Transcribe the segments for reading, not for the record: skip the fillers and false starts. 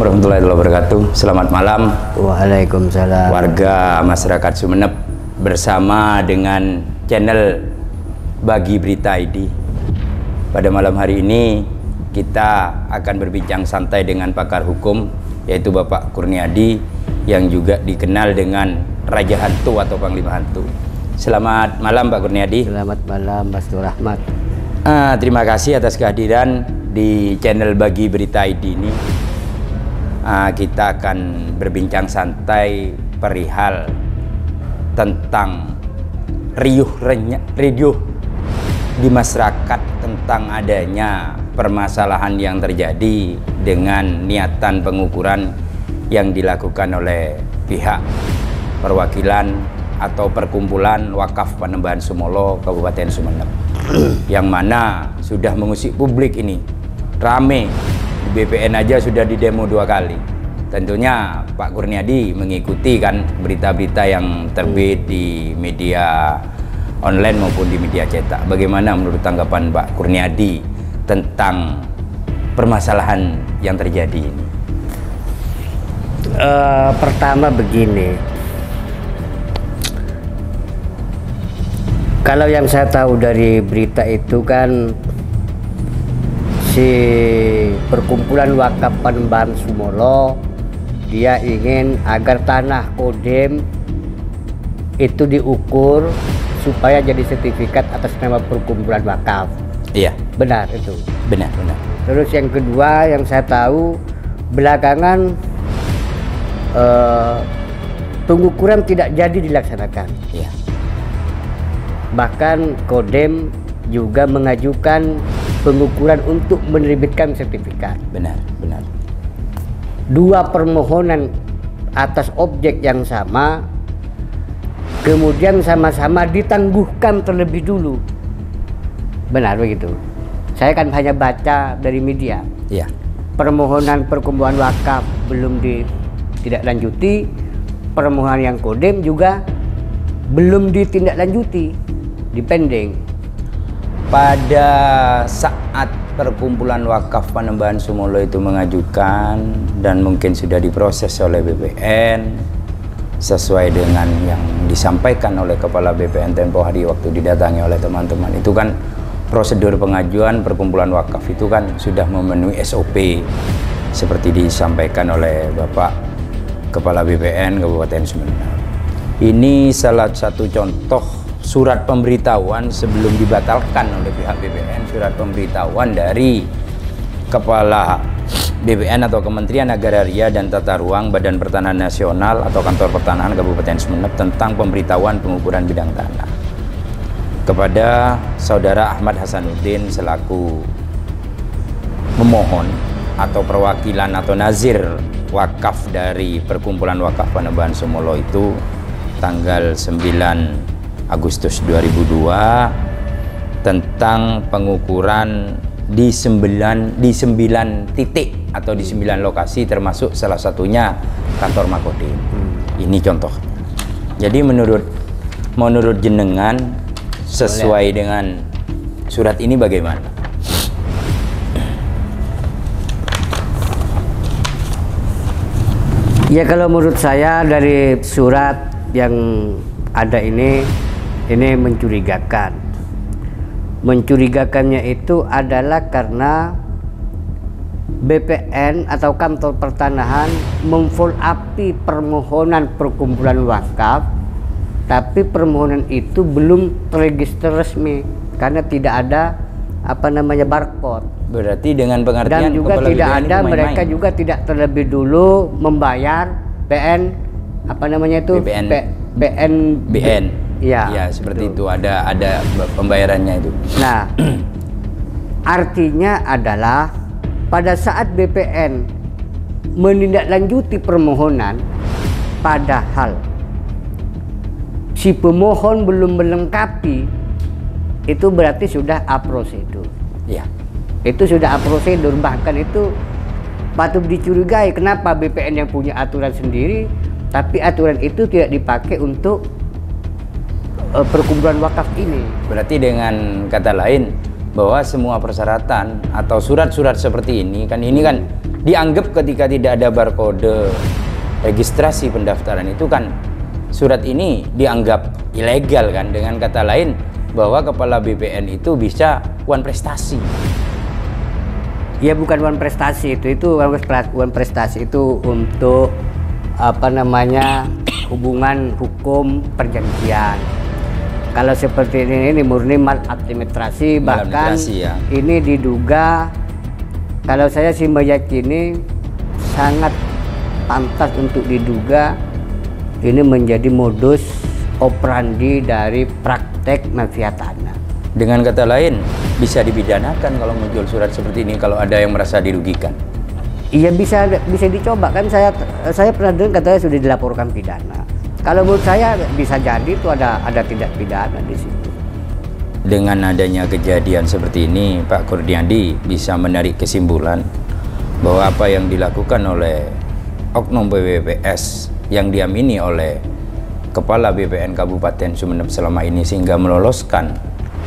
Assalamualaikum warahmatullahi wabarakatuh. Selamat malam. Waalaikumsalam. Warga masyarakat Sumeneb bersama dengan channel Bagi Berita ID. Pada malam hari ini kita akan berbincang santai dengan pakar hukum, yaitu Bapak Kurniadi, yang juga dikenal dengan Raja Hantu atau Panglima Hantu. Selamat malam Pak Kurniadi. Selamat malam Mas Nur Rahmat. Terima kasih atas kehadiran di channel Bagi Berita ID ini. Kita akan berbincang santai perihal tentang riuh di masyarakat tentang adanya permasalahan yang terjadi dengan niatan pengukuran yang dilakukan oleh pihak perwakilan atau perkumpulan wakaf Panembahan Sumolo Kabupaten Sumeneb, yang mana sudah mengusik publik ini rame. Di BPN aja sudah didemo 2 kali. Tentunya Pak Kurniadi mengikuti kan berita-berita yang terbit di media online maupun di media cetak. Bagaimana menurut tanggapan Pak Kurniadi tentang permasalahan yang terjadi ini? Pertama begini, kalau yang saya tahu dari berita itu kan si perkumpulan wakaf Panembahan Sumolo dia ingin agar tanah Kodem itu diukur supaya jadi sertifikat atas nama perkumpulan wakaf. Iya, benar itu. Benar. Terus yang kedua yang saya tahu belakangan pengukuran tidak jadi dilaksanakan. Iya. Bahkan Kodem juga mengajukan pengukuran untuk menerbitkan sertifikat. Benar. 2 permohonan atas objek yang sama, kemudian sama-sama ditangguhkan terlebih dulu. Benar begitu. Saya kan hanya baca dari media. Iya. Permohonan perkumpulan wakaf belum ditindaklanjuti, permohonan yang Kodem juga belum ditindaklanjuti, dipending. Pada saat perkumpulan wakaf Panembahan Sumolo itu mengajukan dan mungkin sudah diproses oleh BPN sesuai dengan yang disampaikan oleh Kepala BPN tempo hari waktu didatangi oleh teman-teman, itu kan prosedur pengajuan perkumpulan wakaf itu kan sudah memenuhi SOP seperti disampaikan oleh Bapak Kepala BPN Kabupaten Sumeneb. Ini salah satu contoh surat pemberitahuan sebelum dibatalkan oleh pihak BPN, surat pemberitahuan dari Kepala BPN atau Kementerian Agraria dan Tata Ruang Badan Pertanahan Nasional atau Kantor Pertanahan Kabupaten Sumeneb tentang pemberitahuan pengukuran bidang tanah kepada Saudara Ahmad Hasanuddin selaku pemohon atau perwakilan atau nazir wakaf dari perkumpulan wakaf Panembahan Sumolo itu tanggal 9 Agustus 2002 tentang pengukuran di 9 titik atau di 9 lokasi, termasuk salah satunya kantor Makodim. Ini contoh. Jadi menurut jenengan sesuai dengan surat ini bagaimana? Ya, kalau menurut saya dari surat yang ada ini mencurigakan. Mencurigakannya itu adalah karena BPN atau Kantor Pertanahan memfollow up permohonan perkumpulan wakaf, tapi permohonan itu belum terregister resmi karena tidak ada barcode. Berarti dengan pengertian dan juga Kepala tidak BPN ada mereka juga tidak terlebih dulu membayar BN BN. Ya, seperti itu ada pembayarannya itu. Nah, artinya adalah pada saat BPN menindaklanjuti permohonan, padahal si pemohon belum melengkapi, itu berarti sudah aprosedur. Ya. Itu sudah aprosedur, bahkan itu patut dicurigai kenapa BPN yang punya aturan sendiri, tapi aturan itu tidak dipakai untuk perkumpulan wakaf ini. Berarti dengan kata lain bahwa semua persyaratan atau surat-surat seperti ini kan dianggap ketika tidak ada barcode registrasi pendaftaran itu kan surat ini dianggap ilegal kan. Dengan kata lain bahwa kepala BPN itu bisa wan prestasi. Ya bukan wan prestasi itu wan prestasi itu untuk apa namanya hubungan hukum perjanjian. Kalau seperti ini murni maladministrasi, bahkan ya. Ini diduga, kalau saya sih meyakini sangat pantas untuk diduga ini menjadi modus operandi dari praktek mafia tanah. Dengan kata lain, bisa dipidanakan kalau menjual surat seperti ini kalau ada yang merasa dirugikan. Iya bisa dicoba kan, saya pernah dengar katanya sudah dilaporkan pidana. Kalau menurut saya bisa jadi itu ada tindak pidana di situ. Dengan adanya kejadian seperti ini, Pak Kurniadi bisa menarik kesimpulan bahwa apa yang dilakukan oleh oknum BPPS yang diamini oleh Kepala BPN Kabupaten Sumeneb selama ini sehingga meloloskan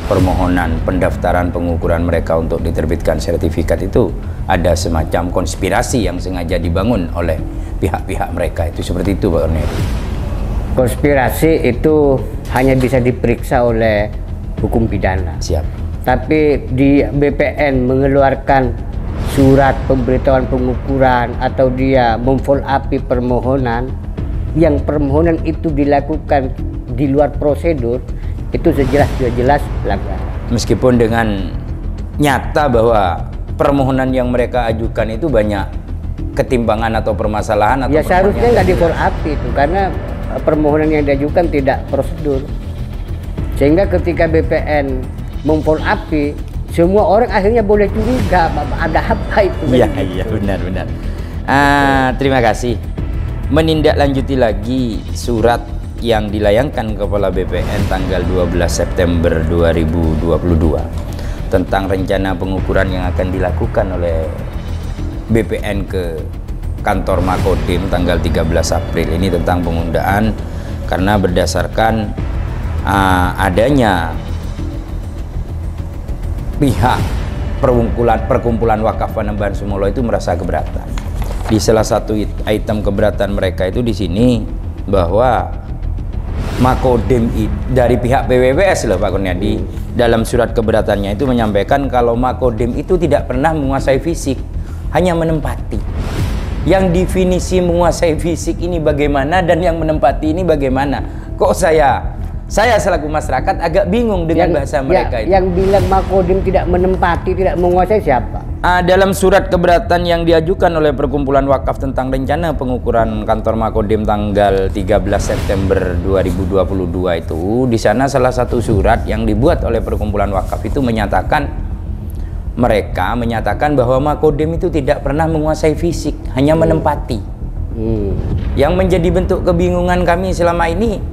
permohonan pendaftaran pengukuran mereka untuk diterbitkan sertifikat itu ada semacam konspirasi yang sengaja dibangun oleh pihak-pihak mereka. Itu seperti itu, Pak Kurniadi. Konspirasi itu hanya bisa diperiksa oleh hukum pidana. Siap. Tapi di BPN mengeluarkan surat pemberitahuan pengukuran atau dia memfollow up permohonan yang permohonan itu dilakukan di luar prosedur, itu jelas pelanggaran. Meskipun dengan nyata bahwa permohonan yang mereka ajukan itu banyak ketimbangan atau permasalahan atau ya seharusnya nggak di follow up itu karena permohonan yang diajukan tidak prosedur, sehingga ketika BPN memfollow up semua orang akhirnya boleh curiga ada apa itu. Iya benar. Terima kasih. Menindaklanjuti lagi surat yang dilayangkan Kepala BPN tanggal 12 September 2022 tentang rencana pengukuran yang akan dilakukan oleh BPN ke kantor Makodim tanggal 13 April ini tentang pengundaan karena berdasarkan adanya pihak perkumpulan wakaf Panembahan Sumolo itu merasa keberatan. Di salah satu item keberatan mereka itu di sini bahwa Makodim dari pihak PWPS loh Pak Kurniadi dalam surat keberatannya itu menyampaikan kalau Makodim itu tidak pernah menguasai fisik, hanya menempati. Yang definisi menguasai fisik ini bagaimana dan yang menempati ini bagaimana? Kok saya selaku masyarakat agak bingung dengan bahasa mereka itu. Yang bilang Makodim tidak menempati, tidak menguasai siapa? Dalam surat keberatan yang diajukan oleh Perkumpulan Wakaf tentang rencana pengukuran kantor Makodim tanggal 13 September 2022 itu, di sana salah satu surat yang dibuat oleh Perkumpulan Wakaf itu mereka menyatakan bahwa Makodim itu tidak pernah menguasai fisik, hanya menempati. Yang menjadi bentuk kebingungan kami selama ini,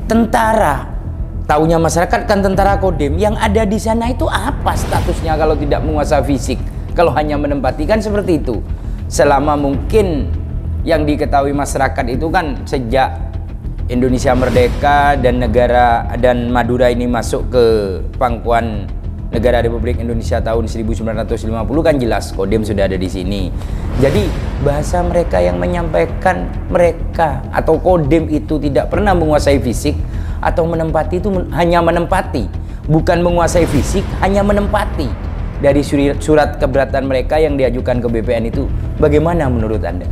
tentara, taunya masyarakat kan tentara Kodim, yang ada di sana itu apa statusnya kalau tidak menguasai fisik, kalau hanya menempati, kan seperti itu. Selama mungkin yang diketahui masyarakat itu kan sejak Indonesia merdeka dan Madura ini masuk ke pangkuan Negara Republik Indonesia tahun 1950 kan jelas Kodim sudah ada di sini. Jadi bahasa mereka yang menyampaikan mereka atau Kodim itu tidak pernah menguasai fisik atau menempati itu hanya menempati, bukan menguasai fisik, hanya menempati. Dari surat keberatan mereka yang diajukan ke BPN itu bagaimana menurut Anda?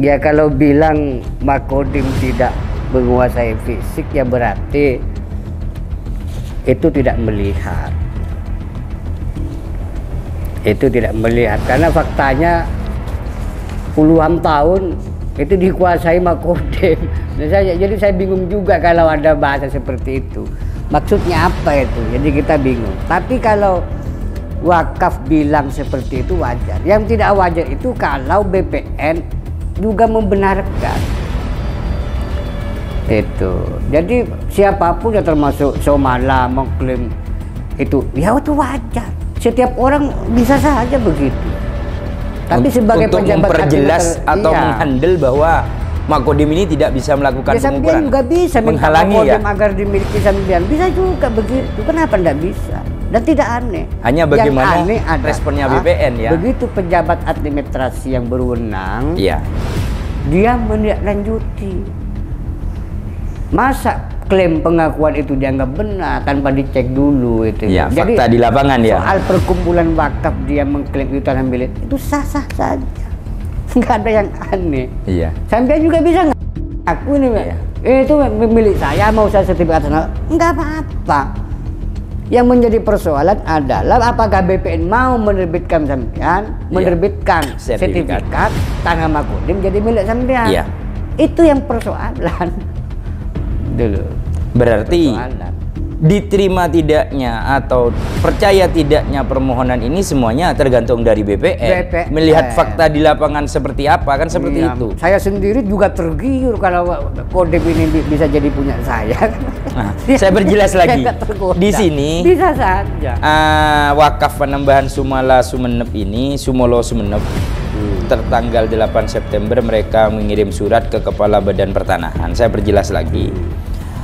Ya kalau bilang Makodim tidak menguasai fisik ya berarti itu tidak melihat. Itu tidak melihat karena faktanya puluhan tahun itu dikuasai Makodim. Jadi saya bingung juga kalau ada bahasa seperti itu. Maksudnya apa itu? Jadi kita bingung. Tapi kalau wakaf bilang seperti itu wajar. Yang tidak wajar itu kalau BPN juga membenarkan. Itu. Jadi siapapun yang termasuk Somala mengklaim itu, ya itu wajar. Setiap orang bisa saja begitu. Tapi sebagai untuk pejabat memperjelas atau menghandle bahwa Makodim ini tidak bisa melakukan Ya, sampean pengukuran. juga bisa minta Menghalangi Makodim ya. agar dimiliki sampean. Bisa juga begitu. Kenapa tidak bisa? Dan tidak aneh. Hanya bagaimana yang aneh adalah, responnya BPN ya. begitu pejabat administrasi yang berwenang, Iya. dia menindaklanjuti. Masa klaim pengakuan itu dianggap benar tanpa dicek dulu itu? Ya, fakta di lapangan ya. Soal perkumpulan wakaf dia mengklaim itu tanah milik itu sah-sah saja. Nggak ada yang aneh. Iya. Sampai juga bisa ngaku ini, Iya. itu milik saya, mau saya sertifikat sana, nggak apa-apa. Yang menjadi persoalan adalah apakah BPN mau menerbitkan sampean, menerbitkan sertifikat tanah Makodim jadi milik sampean. Iya. Itu yang persoalan. Dulu. Berarti Persoalan. diterima tidaknya atau percaya tidaknya permohonan ini semuanya tergantung dari BPN. Melihat fakta di lapangan seperti apa, kan seperti Iya. itu. Saya sendiri juga tergiur kalau Kodim ini bisa jadi punya saya. Nah, saya berjelas lagi. Saya tergoda. Di sini bisa saja. wakaf penambahan Sumala Sumeneb ini, Sumolo Sumeneb, tertanggal 8 September mereka mengirim surat ke Kepala Badan Pertanahan. Saya perjelas lagi.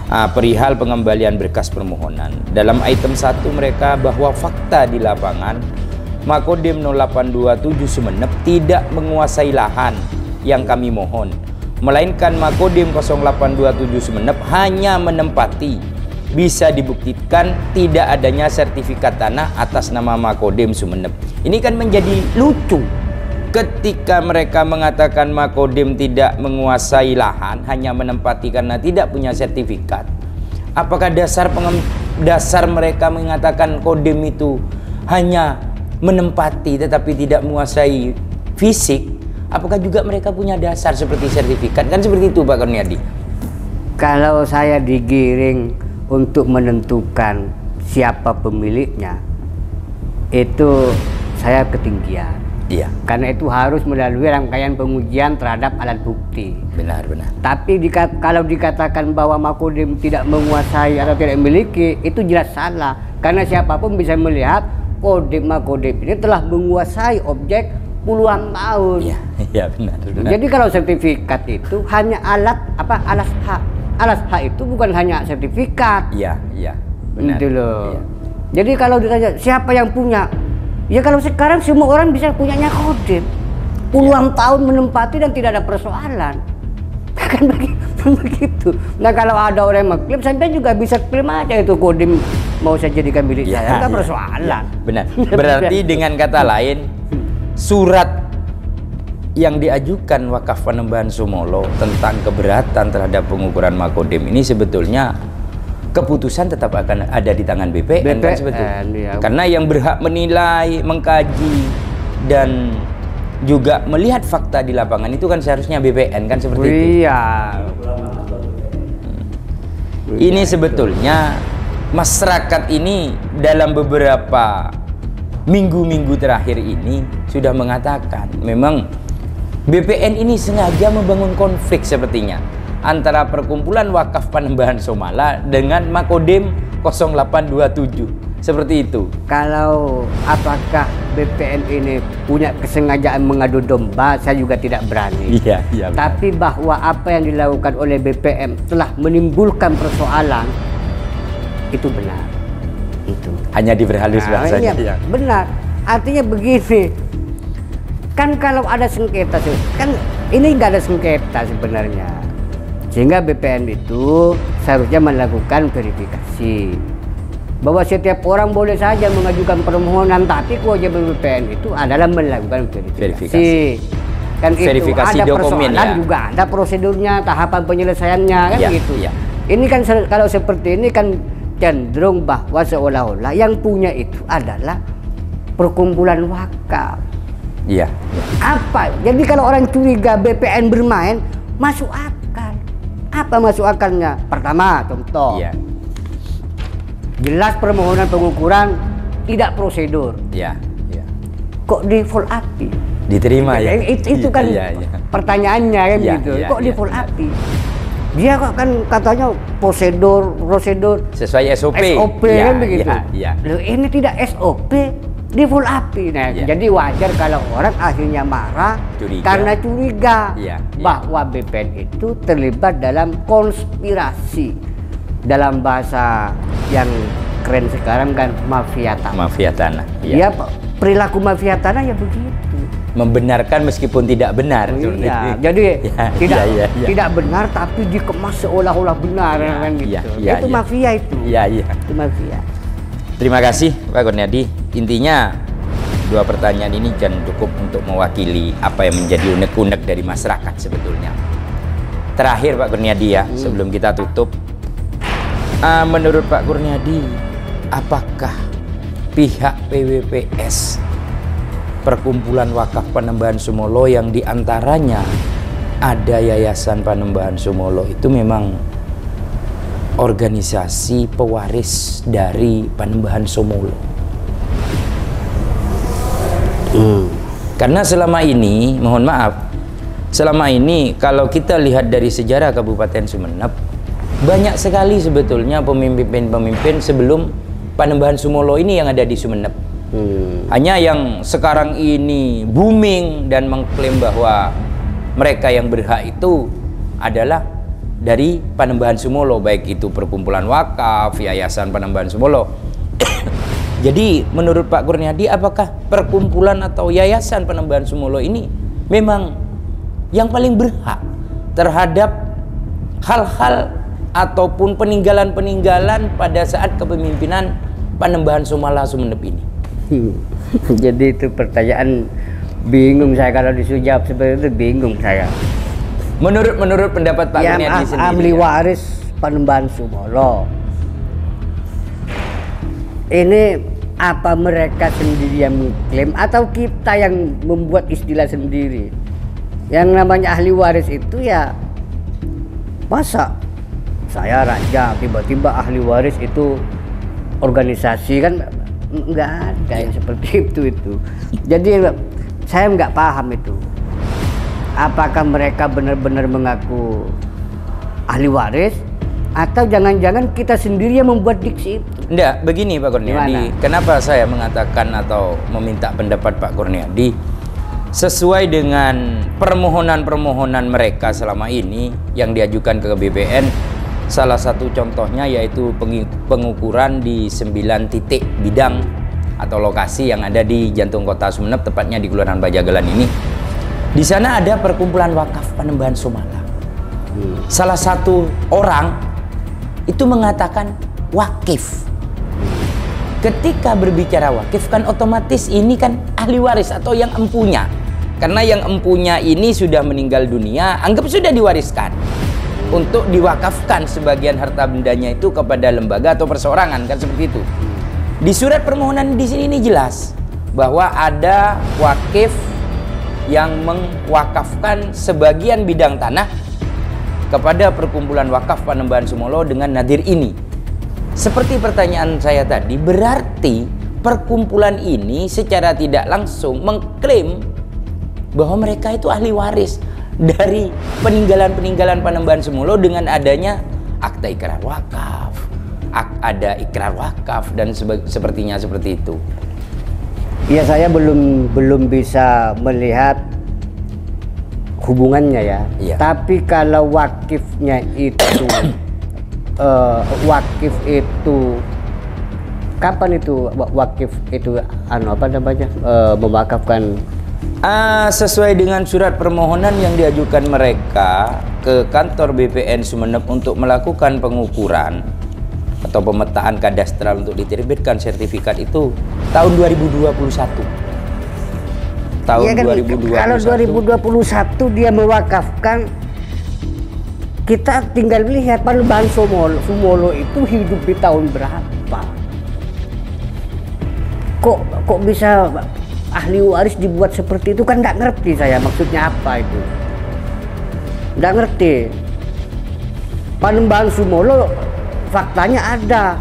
Perihal pengembalian berkas permohonan. Dalam item 1 mereka bahwa fakta di lapangan Makodim 0827 Sumeneb tidak menguasai lahan yang kami mohon, melainkan Makodim 0827 Sumeneb hanya menempati. Bisa dibuktikan tidak adanya sertifikat tanah atas nama Makodim Sumeneb. Ini kan menjadi lucu ketika mereka mengatakan Makodim tidak menguasai lahan, hanya menempati karena tidak punya sertifikat. Apakah dasar mereka mengatakan Kodim itu hanya menempati tetapi tidak menguasai fisik? Apakah juga mereka punya dasar seperti sertifikat? Kan seperti itu Pak Kurniadi. Kalau saya digiring untuk menentukan siapa pemiliknya, itu saya ketinggian. Iya. Karena itu harus melalui rangkaian pengujian terhadap alat bukti. Benar-benar. Tapi kalau dikatakan bahwa Makodim tidak menguasai atau tidak memiliki, itu jelas salah. Karena siapapun bisa melihat Makodim ini telah menguasai objek puluhan tahun. Iya, iya benar. Jadi kalau sertifikat itu hanya alas hak. Alas hak itu bukan hanya sertifikat. Iya, iya. Benar. Gitu loh. Iya. Jadi kalau ditanya siapa yang punya? Ya kalau sekarang semua orang bisa punyanya Kodim. Puluhan tahun menempati dan tidak ada persoalan. Kan begitu. Nah kalau ada orang yang mengklaim, sampai juga bisa klaim aja itu Kodim mau saya jadikan milik saya. Enggak persoalan. Benar. Berarti dengan kata lain, surat yang diajukan Wakaf Panembahan Sumolo tentang keberatan terhadap pengukuran Makodim ini sebetulnya keputusan tetap akan ada di tangan BPN kan sebetulnya. Iya. Karena yang berhak menilai, mengkaji dan juga melihat fakta di lapangan itu kan seharusnya BPN kan seperti itu. Iya. Ini sebetulnya masyarakat ini dalam beberapa minggu-minggu terakhir ini sudah mengatakan memang BPN ini sengaja membangun konflik sepertinya antara Perkumpulan Wakaf Panembahan Somala dengan Makodim 0827 seperti itu. Kalau apakah BPN ini punya kesengajaan mengadu domba, saya juga tidak berani. Iya, iya. Tapi bahwa apa yang dilakukan oleh BPN telah menimbulkan persoalan, itu benar. Itu Hanya diperhalus bahasanya. iya, benar. Artinya begini, kan kalau ada sengketa, kan ini nggak ada sengketa sebenarnya. Sehingga BPN itu seharusnya melakukan verifikasi. Bahwa setiap orang boleh saja mengajukan permohonan, tapi kewajiban BPN itu adalah melakukan verifikasi. Kan Verifikasi itu ada dokumen, persoalan ya. juga, ada prosedurnya, tahapan penyelesaiannya kan Ya, gitu. ya. Ini kan kalau seperti ini kan cenderung bahwa seolah-olah yang punya itu adalah perkumpulan wakaf. Iya. Apa? Jadi kalau orang curiga BPN bermain, masuk akal. Apa masuk akalnya? Pertama, contoh. Iya. Jelas permohonan pengukuran tidak prosedur. Iya. Iya. Kok di full api? Diterima ya. Itu kan iya. pertanyaannya kan Iya, gitu. iya, Kok di iya, full iya. api? Dia kok kan katanya prosedur Sesuai SOP. SOP Iya, kan begitu. Iya, iya. Loh, ini tidak SOP. di full api. Nah, jadi wajar kalau orang akhirnya marah karena curiga bahwa BPN itu terlibat dalam konspirasi. Dalam bahasa yang keren sekarang kan mafia tanah. Mafia tanah. Ya, perilaku mafia tanah ya begitu. Membenarkan meskipun tidak benar. Iya, jadi tidak benar tapi dikemas seolah-olah benar kan gitu. Itu mafia itu. Itu mafia. Terima kasih Pak Kurniadi. Intinya dua pertanyaan ini kan cukup untuk mewakili apa yang menjadi unek-unek dari masyarakat sebetulnya. Terakhir Pak Kurniadi ya, sebelum kita tutup, menurut Pak Kurniadi, apakah pihak PWPS Perkumpulan Wakaf Panembahan Sumolo yang diantaranya ada Yayasan Panembahan Sumolo itu memang organisasi pewaris dari Panembahan Sumolo? Karena selama ini, mohon maaf, selama ini kalau kita lihat dari sejarah Kabupaten Sumeneb, banyak sekali sebetulnya pemimpin-pemimpin sebelum Panembahan Sumolo ini yang ada di Sumeneb. Hanya yang sekarang ini booming dan mengklaim bahwa mereka yang berhak itu adalah dari Panembahan Sumolo, baik itu Perkumpulan Wakaf, Yayasan Panembahan Sumolo. Jadi menurut Pak Kurniadi, apakah perkumpulan atau Yayasan Panembahan Sumolo ini memang yang paling berhak terhadap hal-hal ataupun peninggalan-peninggalan pada saat kepemimpinan Panembahan Sumala Sumeneb ini? Jadi itu pertanyaan bingung saya kalau disuruh jawab seperti itu, bingung saya. Menurut pendapat Pak Kurniadi sendiri, ahli waris Panembahan Sumolo ini, apa mereka sendiri yang mengklaim atau kita yang membuat istilah sendiri? Yang namanya ahli waris itu ya, masa saya raja tiba-tiba ahli waris itu organisasi, kan nggak ada yang seperti itu. Jadi saya nggak paham itu. Apakah mereka benar-benar mengaku ahli waris atau jangan-jangan kita sendiri yang membuat diksi itu? Enggak, begini Pak Kurniadi. Kenapa saya mengatakan atau meminta pendapat Pak Kurniadi? Sesuai dengan permohonan-permohonan mereka selama ini yang diajukan ke BPN, salah satu contohnya yaitu pengukuran di 9 titik bidang atau lokasi yang ada di jantung kota Sumeneb, tepatnya di Kelurahan Bajagalan ini. Di sana ada Perkumpulan Wakaf Panembahan Sumala. Salah satu orang itu mengatakan wakif. Ketika berbicara wakif kan otomatis ini kan ahli waris atau yang empunya. Karena yang empunya ini sudah meninggal dunia, anggap sudah diwariskan untuk diwakafkan sebagian harta bendanya itu kepada lembaga atau perseorangan, kan seperti itu. Di surat permohonan di sini ini jelas bahwa ada wakif yang mewakafkan sebagian bidang tanah kepada Perkumpulan Wakaf Panembahan Sumolo dengan nadir ini. Seperti pertanyaan saya tadi, berarti perkumpulan ini secara tidak langsung mengklaim bahwa mereka itu ahli waris dari peninggalan-peninggalan Panembahan Sumolo dengan adanya akta ikrar wakaf, ada ikrar wakaf dan sepertinya seperti itu. Ya, saya belum bisa melihat hubungannya ya. Tapi kalau wakifnya itu wakif itu kapan itu wakif itu apa namanya mewakafkan? Sesuai dengan surat permohonan yang diajukan mereka ke kantor BPN Sumeneb untuk melakukan pengukuran atau pemetaan kadastral untuk diterbitkan sertifikat itu tahun 2021. Tahun ya kan, 2021. Kalau 2021 dia mewakafkan, kita tinggal melihat Panembahan Sumolo itu hidup di tahun berapa? Kok bisa ahli waris dibuat seperti itu, kan nggak ngerti saya maksudnya apa itu. Nggak ngerti. Panembahan Sumolo faktanya ada.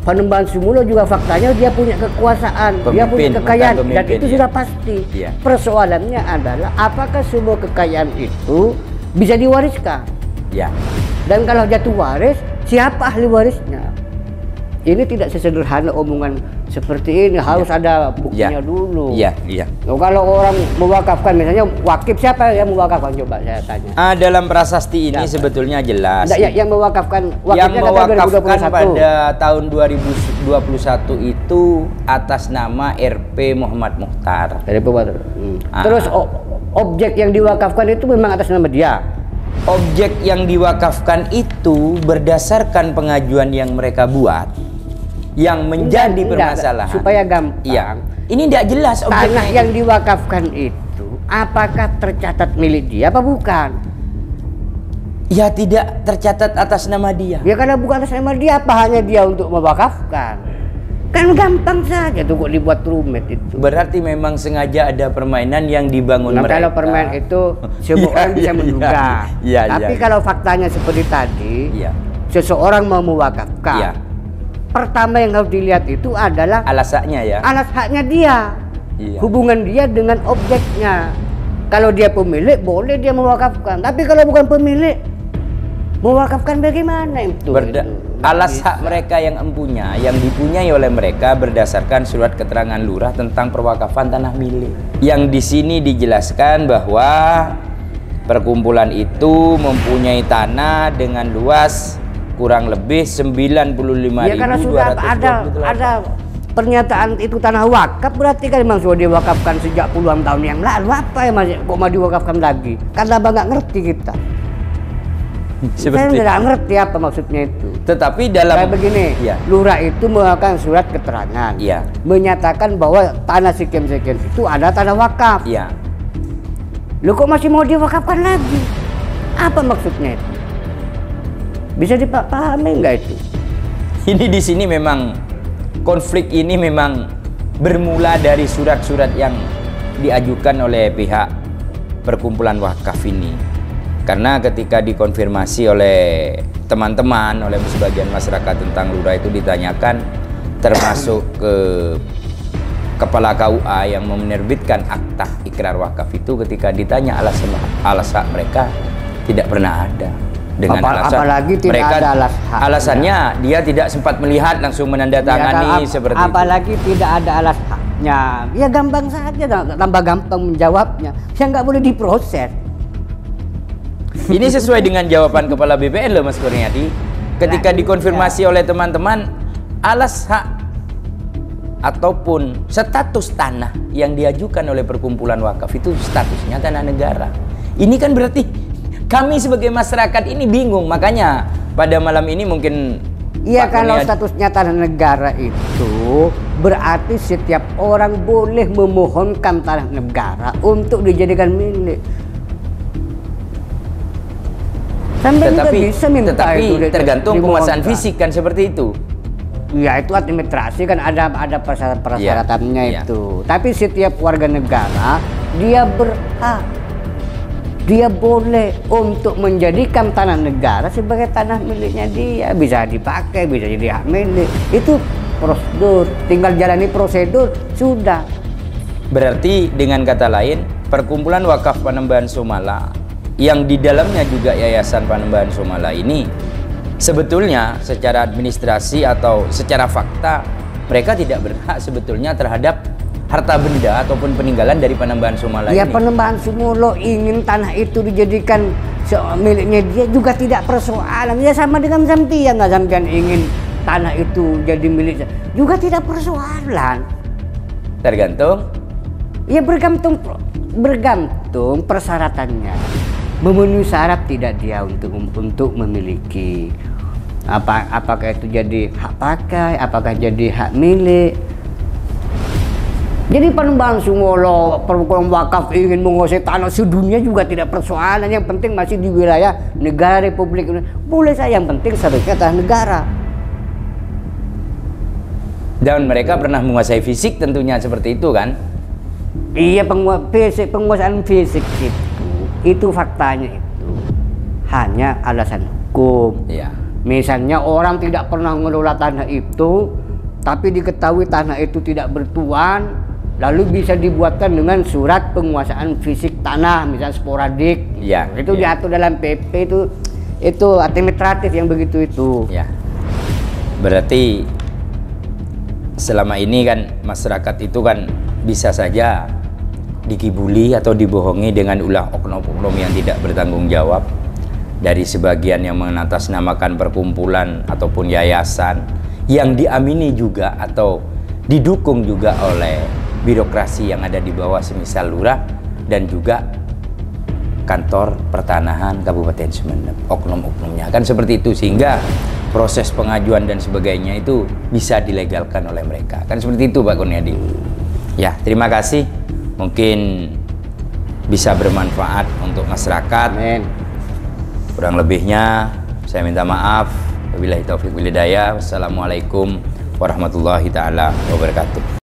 Panembahan Sumolo juga faktanya dia punya kekuasaan, dia punya kekayaan, dan itu sudah pasti. Persoalannya adalah apakah semua kekayaan itu bisa diwariskan? Dan kalau jatuh waris, siapa ahli warisnya? ini tidak sesederhana omongan seperti ini, harus ada buktinya dulu. Iya, iya. Kalau orang mewakafkan, misalnya wakif, siapa yang mewakafkan, coba saya tanya. Dalam prasasti ini sebetulnya jelas. Yang mewakafkan, yang mewakafkan pada tahun 2021 itu atas nama RP Muhammad Mukhtar. Terus objek yang diwakafkan itu memang atas nama dia? Objek yang diwakafkan itu berdasarkan pengajuan yang mereka buat, yang menjadi permasalahan. Supaya gampang. Iya. Ini tidak jelas objeknya. Tanah yang diwakafkan itu apakah tercatat milik dia apa bukan? Ya, tidak tercatat atas nama dia. Ya karena bukan atas nama dia, apa hanya dia untuk mewakafkan? Kan gampang saja tuh, kok dibuat rumit itu. Berarti memang sengaja ada permainan yang dibangun mereka. Kalau permainan itu semua orang bisa menduga. Tapi kalau faktanya seperti tadi, seseorang mau mewakafkan, pertama yang harus dilihat itu adalah alas haknya ya. Alas haknya dia. Hubungan dia dengan objeknya. Kalau dia pemilik boleh dia mewakafkan, tapi kalau bukan pemilik, mewakafkan bagaimana itu? Alas hak mereka yang empunya, yang dipunyai oleh mereka berdasarkan surat keterangan lurah tentang perwakafan tanah milik. Yang di sini dijelaskan bahwa perkumpulan itu mempunyai tanah dengan luas kurang lebih 95.200. Ya karena sudah ada pernyataan itu tanah wakaf, berarti kan memang sudah diwakafkan sejak puluhan tahun yang lalu. Apa ya masih kok mau diwakafkan lagi? Karena nggak ngerti kita. Saya nggak ngerti apa maksudnya itu. Tetapi dalam kayak begini, lurah itu mengeluarkan surat keterangan, menyatakan bahwa tanah sekian-sekian itu ada tanah wakaf. Lu kok masih mau diwakafkan lagi? Apa maksudnya itu? Bisa dipahami nggak itu? Ini di sini memang konflik ini memang bermula dari surat-surat yang diajukan oleh pihak perkumpulan wakaf ini. Karena ketika dikonfirmasi oleh teman-teman, oleh sebagian masyarakat tentang lurah itu ditanyakan, termasuk ke kepala KUA yang menerbitkan akta ikrar wakaf itu, ketika ditanya alas hak mereka tidak pernah ada. Dengan alasan apalagi tidak mereka ada alas hak. Alasannya dia tidak sempat melihat langsung menandatangani seperti itu. Apalagi tidak ada alas haknya. Ya gampang saja, tambah gampang menjawabnya. Ya nggak boleh diproses. Ini sesuai dengan jawaban Kepala BPN loh Mas Kurniadi. Ketika dikonfirmasi oleh teman-teman, alas hak ataupun status tanah yang diajukan oleh perkumpulan wakaf itu statusnya tanah negara. Ini kan berarti kami sebagai masyarakat ini bingung. Makanya pada malam ini mungkin kalau statusnya tanah negara itu berarti setiap orang boleh memohonkan tanah negara untuk dijadikan milik. Tetapi tergantung penguasaan fisik kan seperti itu. Ya itu administrasi kan ada persyaratannya itu. Tapi setiap warga negara dia berhak, dia boleh untuk menjadikan tanah negara sebagai tanah miliknya dia. Bisa dipakai, bisa jadi hak milik. Itu prosedur, tinggal jalani prosedur sudah. Berarti dengan kata lain, perkumpulan wakaf Panembahan Somala yang di dalamnya juga Yayasan Panembahan Somala ini sebetulnya secara administrasi atau secara fakta mereka tidak berhak sebetulnya terhadap harta benda ataupun peninggalan dari Panembahan Somala ini. Panembahan Somala ingin tanah itu dijadikan miliknya dia juga tidak persoalan. Ya sama dengan sampean, nggak sampean ingin tanah itu jadi milik juga tidak persoalan. Tergantung. Ya bergantung persyaratannya. Memenuhi syarat tidak dia untuk memiliki apakah itu jadi hak pakai, apakah jadi hak milik. Jadi Panembahan Somala perkumpulan wakaf ingin menguasai tanah sedunia juga tidak persoalan. Yang penting masih di wilayah negara Republik Indonesia. Boleh saya, yang penting seharusnya tanah negara. Dan mereka pernah menguasai fisik tentunya seperti itu kan? Iya, penguasaan fisik itu faktanya itu hanya alasan hukum. Misalnya orang tidak pernah mengelola tanah itu, tapi diketahui tanah itu tidak bertuan, lalu bisa dibuatkan dengan surat penguasaan fisik tanah, misalnya sporadik. Itu diatur dalam PP itu administratif yang begitu itu. Berarti selama ini kan masyarakat itu kan bisa saja dikibuli atau dibohongi dengan ulah oknum-oknum yang tidak bertanggung jawab dari sebagian yang mengatasnamakan perkumpulan ataupun yayasan yang diamini juga atau didukung juga oleh birokrasi yang ada di bawah semisal lurah dan juga kantor pertanahan Kabupaten Sumeneb, oknum-oknumnya kan seperti itu, sehingga proses pengajuan dan sebagainya itu bisa dilegalkan oleh mereka, kan seperti itu Pak Kurniadi. Ya, terima kasih, mungkin bisa bermanfaat untuk masyarakat. Amin. Kurang lebihnya saya minta maaf. Wabillahi taufiq wal hidayah. Wassalamualaikum warahmatullahi taala wabarakatuh.